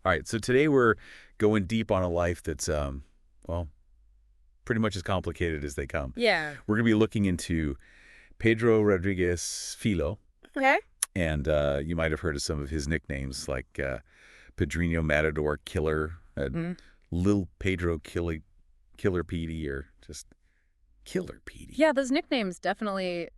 All right, so today we're going deep on a life that's, well, pretty much as complicated as they come. Yeah. We're going to be looking into Pedro Rodrigues Filho, Okay. and you might have heard of some of his nicknames like Pedrinho Matador Killer, Mm. Lil Pedro Killer Petey, or just Killer Petey. Yeah, those nicknames definitely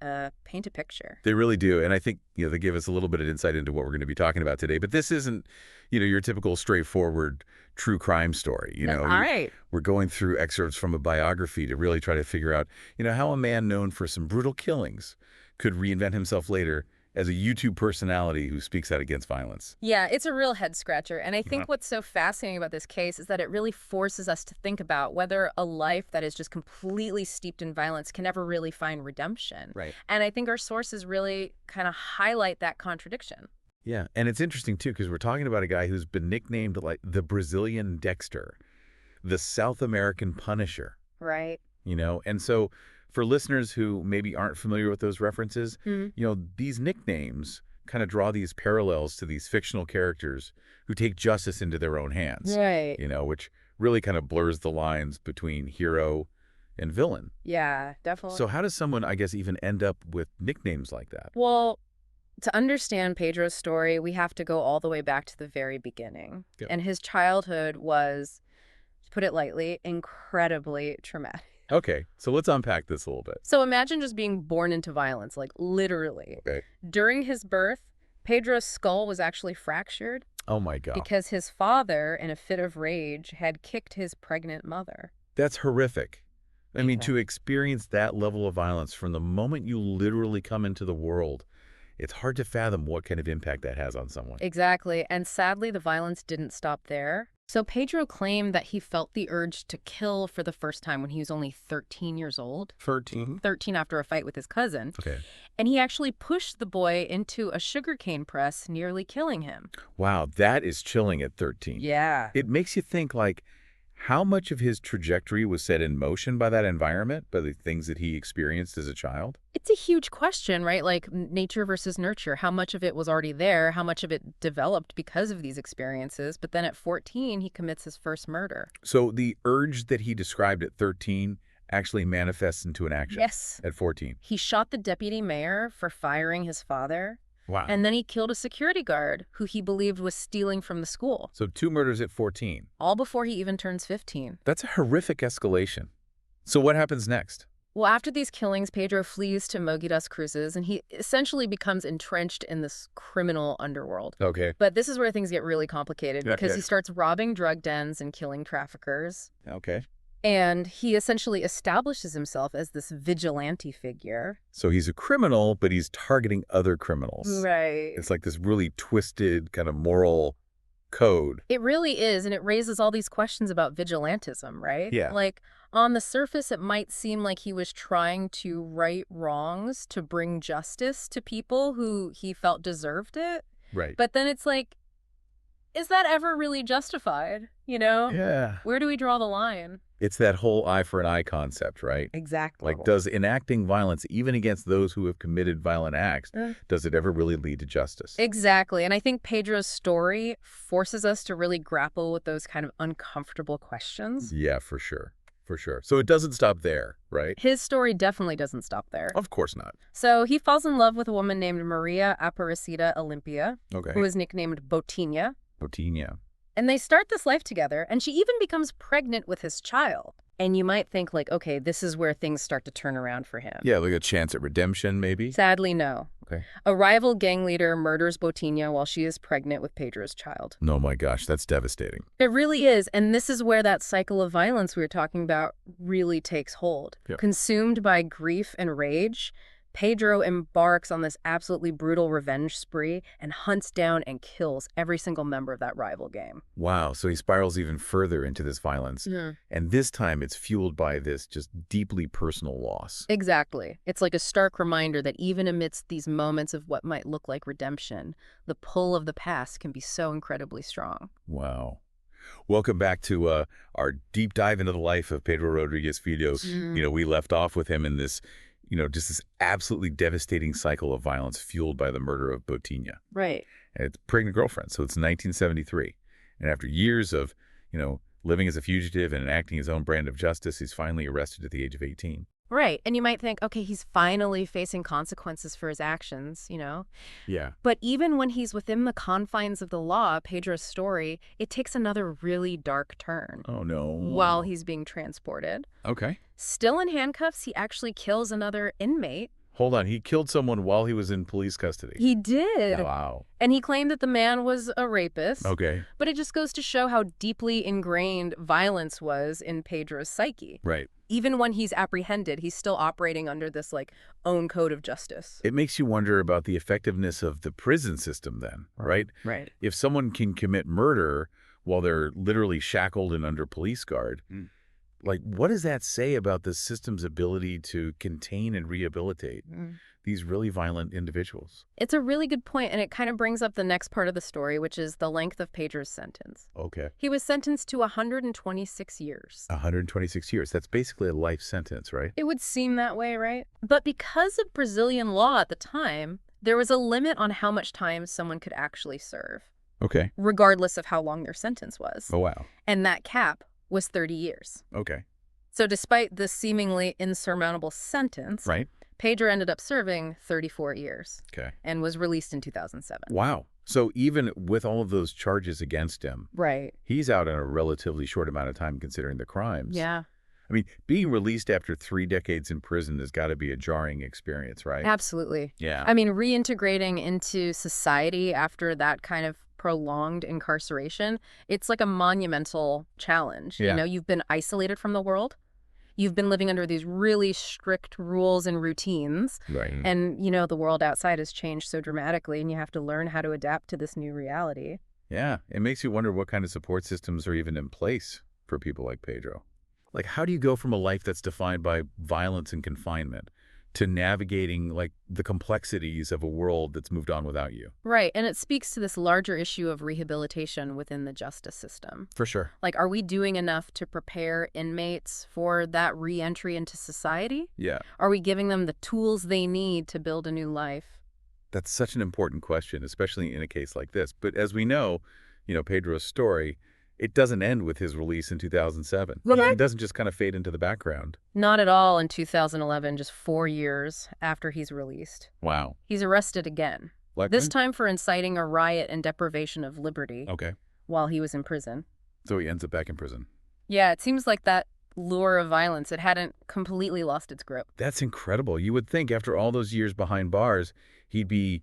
paint a picture. They really do, and I think they give us a little bit of insight into what we're going to be talking about today. But this isn't, your typical straightforward true crime story. All right. We're going through excerpts from a biography to really try to figure out, how a man known for some brutal killings could reinvent himself later as a YouTube personality who speaks out against violence. Yeah, it's a real head scratcher. And I Uh-huh. think what's so fascinating about this case is that it really forces us to think about whether a life that is just completely steeped in violence can ever really find redemption. Right. And I think our sources really kind of highlight that contradiction. Yeah, and it's interesting, too, because we're talking about a guy who's been nicknamed like the Brazilian Dexter, the South American Punisher. Right. And so for listeners who maybe aren't familiar with those references, Mm. these nicknames kind of draw these parallels to these fictional characters who take justice into their own hands, Right. which really kind of blurs the lines between hero and villain. Yeah, definitely. So how does someone, I guess, even end up with nicknames like that? Well, to understand Pedro's story, we have to go all the way back to the very beginning. Yep. And his childhood was, to put it lightly, incredibly traumatic. Okay, so let's unpack this a little bit. So imagine just being born into violence, like literally. Okay. During his birth, Pedro's skull was actually fractured Oh, my God. because his father, in a fit of rage, had kicked his pregnant mother. That's horrific. I mean, Yeah. to experience that level of violence from the moment you literally come into the world, it's hard to fathom what kind of impact that has on someone. Exactly. And sadly, the violence didn't stop there. So Pedro claimed that he felt the urge to kill for the first time when he was only 13 years old. 13? 13 after a fight with his cousin. Okay. And he actually pushed the boy into a sugarcane press, nearly killing him. Wow, that is chilling at 13. Yeah. It makes you think, like, how much of his trajectory was set in motion by that environment, by the things that he experienced as a child? It's a huge question, right? Like nature versus nurture. How much of it was already there? How much of it developed because of these experiences? But then at 14, he commits his first murder. So the urge that he described at 13 actually manifests into an action Yes. at 14. He shot the deputy mayor for firing his father. Wow. And then he killed a security guard who he believed was stealing from the school, So 2 murders at 14. all before he even turns 15. That's a horrific escalation. So what happens next? Well, after these killings, Pedro flees to Mogi das Cruzes, and he essentially becomes entrenched in this criminal underworld. Okay. But this is where things get really complicated because Okay. he starts robbing drug dens and killing traffickers. Okay. And he essentially establishes himself as this vigilante figure. So he's a criminal, but he's targeting other criminals. Right. It's like this really twisted kind of moral code. It really is, and it raises all these questions about vigilantism, right? Yeah. Like, on the surface, it might seem like he was trying to right wrongs, to bring justice to people who he felt deserved it. Right. But then it's like, is that ever really justified? Yeah. Where do we draw the line? It's that whole eye for an eye concept, right? Exactly. Like, does enacting violence, even against those who have committed violent acts, does it ever really lead to justice? Exactly. And I think Pedro's story forces us to really grapple with those kind of uncomfortable questions. Yeah, for sure. For sure. So it doesn't stop there, right? His story definitely doesn't stop there. Of course not. So he falls in love with a woman named Maria Aparecida Olympia, Okay. who is nicknamed Botinha. Botinha. And they start this life together, and she even becomes pregnant with his child. And you might think, like, okay, this is where things start to turn around for him. Yeah, like a chance at redemption, maybe? Sadly, no. Okay. A rival gang leader murders Botinha while she is pregnant with Pedro's child. No, my gosh, that's devastating. It really is, and this is where that cycle of violence we were talking about really takes hold. Yep. Consumed by grief and rage, Pedro embarks on this absolutely brutal revenge spree and hunts down and kills every single member of that rival gang. Wow, so he spirals even further into this violence. And this time it's fueled by this just deeply personal loss. Exactly. It's like a stark reminder that even amidst these moments of what might look like redemption, the pull of the past can be so incredibly strong. Wow. Welcome back to our deep dive into the life of Pedro Rodrigues Filho. We left off with him in this, just this absolutely devastating cycle of violence fueled by the murder of Botinha. Right. And it's pregnant girlfriend, so it's 1973. And after years of, living as a fugitive and enacting his own brand of justice, he's finally arrested at the age of 18. Right. And you might think, okay, he's finally facing consequences for his actions. Yeah. But even when he's within the confines of the law, Pedro's story, it takes another really dark turn. Oh, no. While he's being transported. Okay. Still in handcuffs, he actually kills another inmate. Hold on. He killed someone while he was in police custody. He did. Wow. And he claimed that the man was a rapist. Okay. But it just goes to show how deeply ingrained violence was in Pedro's psyche. Right. Even when he's apprehended, he's still operating under this, own code of justice. It makes you wonder about the effectiveness of the prison system then, right? Right. If someone can commit murder while they're literally shackled and under police guard, what does that say about the system's ability to contain and rehabilitate these really violent individuals? It's a really good point, and it kind of brings up the next part of the story, which is the length of Pedro's sentence. Okay. He was sentenced to 126 years. 126 years. That's basically a life sentence, right? It would seem that way, right? But because of Brazilian law at the time, there was a limit on how much time someone could actually serve. Okay. Regardless of how long their sentence was. Oh, wow. And that cap was 30 years. Okay. So despite the seemingly insurmountable sentence, Right. Pedro ended up serving 34 years. Okay. And was released in 2007. Wow. So even with all of those charges against him, Right. he's out in a relatively short amount of time considering the crimes. Yeah. I mean, being released after 3 decades in prison has got to be a jarring experience, right? Absolutely. Yeah. I mean, reintegrating into society after that kind of prolonged incarceration, it's like a monumental challenge. Yeah. You've been isolated from the world. You've been living under these really strict rules and routines. Right. And, the world outside has changed so dramatically, and you have to learn how to adapt to this new reality. Yeah. It makes you wonder what kind of support systems are even in place for people like Pedro. How do you go from a life that's defined by violence and confinement to navigating, the complexities of a world that's moved on without you? Right. And it speaks to this larger issue of rehabilitation within the justice system. For sure. Are we doing enough to prepare inmates for that re-entry into society? Yeah. Are we giving them the tools they need to build a new life? That's such an important question, especially in a case like this. But as we know, Pedro's story, it doesn't end with his release in 2007. It doesn't just kind of fade into the background. Not at all in 2011, just 4 years after he's released. Wow. He's arrested again, this time for inciting a riot and deprivation of liberty Okay. while he was in prison. So he ends up back in prison. Yeah, it seems like that lure of violence, it hadn't completely lost its grip. That's incredible. You would think after all those years behind bars, he'd be,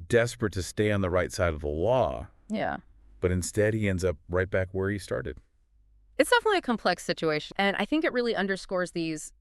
desperate to stay on the right side of the law. Yeah. But instead, he ends up right back where he started. It's definitely a complex situation. And I think it really underscores these,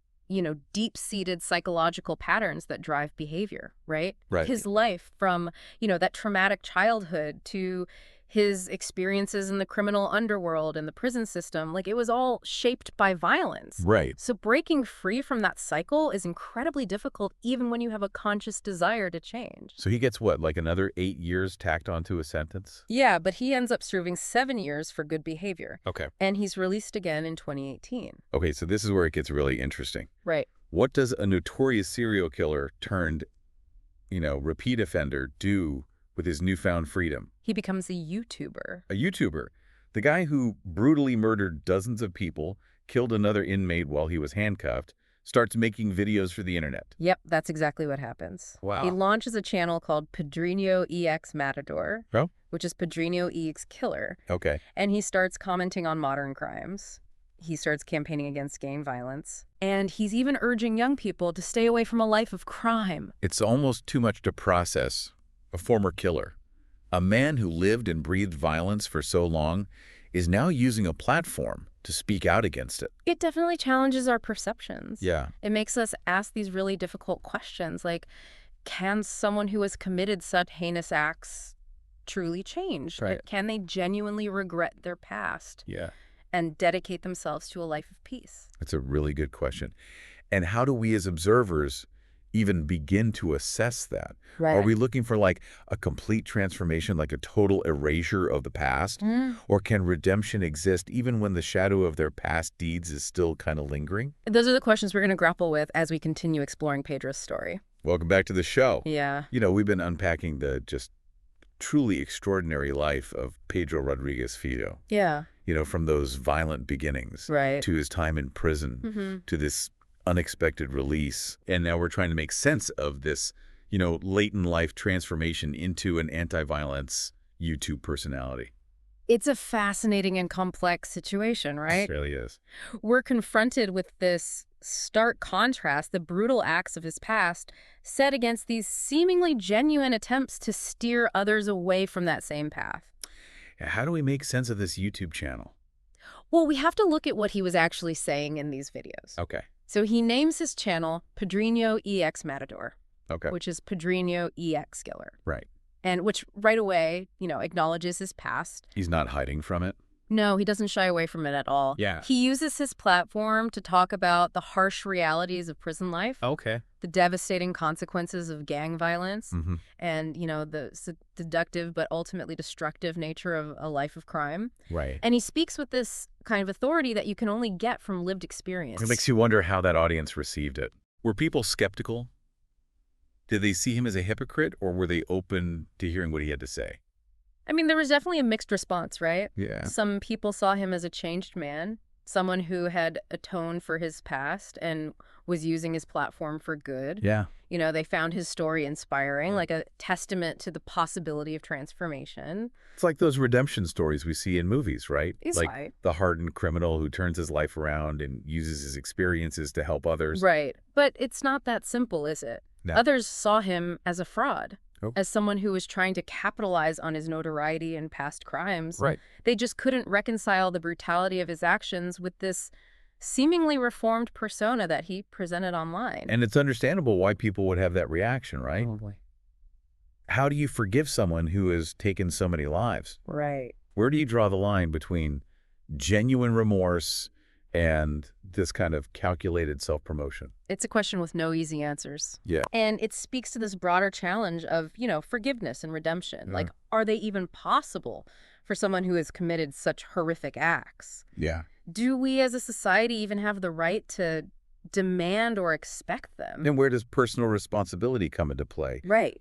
deep-seated psychological patterns that drive behavior, right? Right. His life from, that traumatic childhood to his experiences in the criminal underworld and the prison system, it was all shaped by violence. Right. So breaking free from that cycle is incredibly difficult, even when you have a conscious desire to change. So he gets what, another 8 years tacked onto a sentence? Yeah, but he ends up serving 7 years for good behavior. Okay. And he's released again in 2018. Okay, so this is where it gets really interesting. Right. What does a notorious serial killer turned, repeat offender do with his newfound freedom? He becomes a YouTuber. A YouTuber. The guy who brutally murdered dozens of people, killed another inmate while he was handcuffed, starts making videos for the internet. Yep, that's exactly what happens. Wow. He launches a channel called Pedrinho EX Matador, Oh? which is Pedrinho EX Killer. Okay. And he starts commenting on modern crimes. He starts campaigning against gang violence. And he's even urging young people to stay away from a life of crime. It's almost too much to process. A former killer, a man who lived and breathed violence for so long, is now using a platform to speak out against it. It definitely challenges our perceptions. Yeah. It makes us ask these really difficult questions like, can someone who has committed such heinous acts truly change? Right. Can they genuinely regret their past Yeah. and dedicate themselves to a life of peace? That's a really good question. And how do we as observers even begin to assess that? Right. Are we looking for a complete transformation, a total erasure of the past? Or can redemption exist even when the shadow of their past deeds is still kind of lingering? Those are the questions we're going to grapple with as we continue exploring Pedro's story. Welcome back to the show. Yeah. We've been unpacking the just truly extraordinary life of Pedro Rodrigues Filho. Yeah. From those violent beginnings Right. to his time in prison to this unexpected release. And now we're trying to make sense of this, late in life transformation into an anti-violence YouTube personality. It's a fascinating and complex situation, right? It really is. We're confronted with this stark contrast, the brutal acts of his past, set against these seemingly genuine attempts to steer others away from that same path. How do we make sense of this YouTube channel? Well, we have to look at what he was actually saying in these videos. Okay. So he names his channel Pedrinho EX Matador, Okay. which is Pedrinho EX Killer. Right. And which right away, acknowledges his past. He's not hiding from it. No, he doesn't shy away from it at all. Yeah. He uses his platform to talk about the harsh realities of prison life. Okay. The devastating consequences of gang violence, Mm-hmm. and, the seductive but ultimately destructive nature of a life of crime. Right. And he speaks with this kind of authority that you can only get from lived experience. It makes you wonder how that audience received it. Were people skeptical? Did they see him as a hypocrite, or were they open to hearing what he had to say? I mean, there was definitely a mixed response, right? Yeah. Some people saw him as a changed man, someone who had atoned for his past and was using his platform for good. Yeah. They found his story inspiring, like a testament to the possibility of transformation. It's like those redemption stories we see in movies, right? It's like right. the hardened criminal who turns his life around and uses his experiences to help others. Right. But it's not that simple, is it? No. Others saw him as a fraud, Oh. as someone who was trying to capitalize on his notoriety and past crimes. Right. They just couldn't reconcile the brutality of his actions with this seemingly reformed persona that he presented online. And it's understandable why people would have that reaction, right? Probably. How do you forgive someone who has taken so many lives? Right. Where do you draw the line between genuine remorse and this kind of calculated self-promotion? It's a question with no easy answers. Yeah. And it speaks to this broader challenge of, forgiveness and redemption. Yeah. Like, are they even possible for someone who has committed such horrific acts? Yeah. Do we as a society even have the right to demand or expect them? And where does personal responsibility come into play? Right.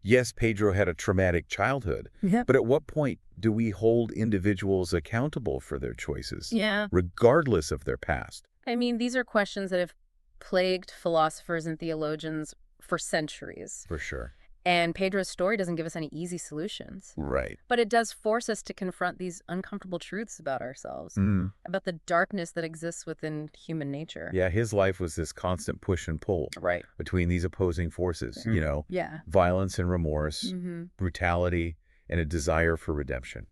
Yes, Pedro had a traumatic childhood, Yep. but at what point do we hold individuals accountable for their choices, Yeah. regardless of their past? I mean, these are questions that have plagued philosophers and theologians for centuries. For sure. And Pedro's story doesn't give us any easy solutions. Right. But it does force us to confront these uncomfortable truths about ourselves, about the darkness that exists within human nature. Yeah, his life was this constant push and pull Right. between these opposing forces, Yeah. violence and remorse, Mm-hmm. brutality, and a desire for redemption.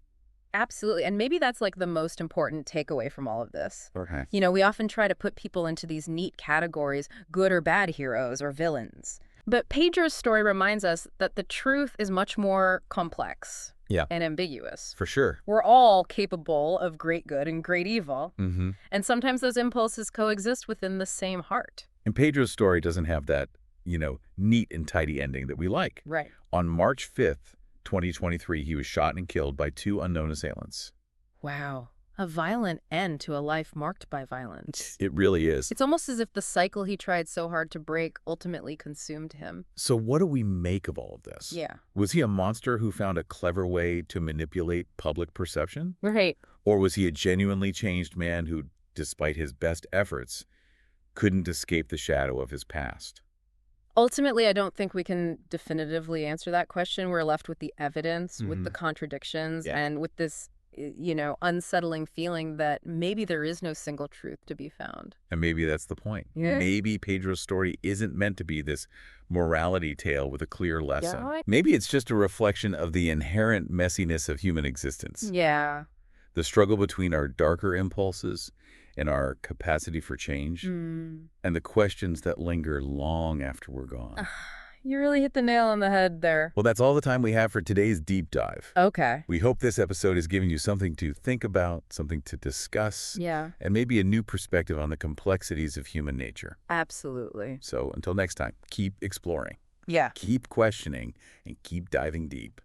Absolutely. And maybe that's like the most important takeaway from all of this. Okay. We often try to put people into these neat categories, good or bad heroes or villains. But Pedro's story reminds us that the truth is much more complex Yeah. and ambiguous. For sure. We're all capable of great good and great evil, Mm-hmm. and sometimes those impulses coexist within the same heart. And Pedro's story doesn't have that, neat and tidy ending that we like. Right. On March 5th, 2023, he was shot and killed by 2 unknown assailants. Wow. A violent end to a life marked by violence. It really is. It's almost as if the cycle he tried so hard to break ultimately consumed him. So what do we make of all of this? Yeah. Was he a monster who found a clever way to manipulate public perception? Right. Or was he a genuinely changed man who, despite his best efforts, couldn't escape the shadow of his past? Ultimately, I don't think we can definitively answer that question. We're left with the evidence, with the contradictions, Yeah. and with this, unsettling feeling that maybe there is no single truth to be found. And maybe that's the point. Yeah. Maybe Pedro's story isn't meant to be this morality tale with a clear lesson. Yeah. Maybe it's just a reflection of the inherent messiness of human existence. Yeah. The struggle between our darker impulses and our capacity for change, Mm. and the questions that linger long after we're gone. You really hit the nail on the head there. Well, that's all the time we have for today's deep dive. Okay. We hope this episode has given you something to think about, something to discuss, Yeah, and maybe a new perspective on the complexities of human nature. absolutely. So until next time, keep exploring, Yeah. keep questioning, and keep diving deep.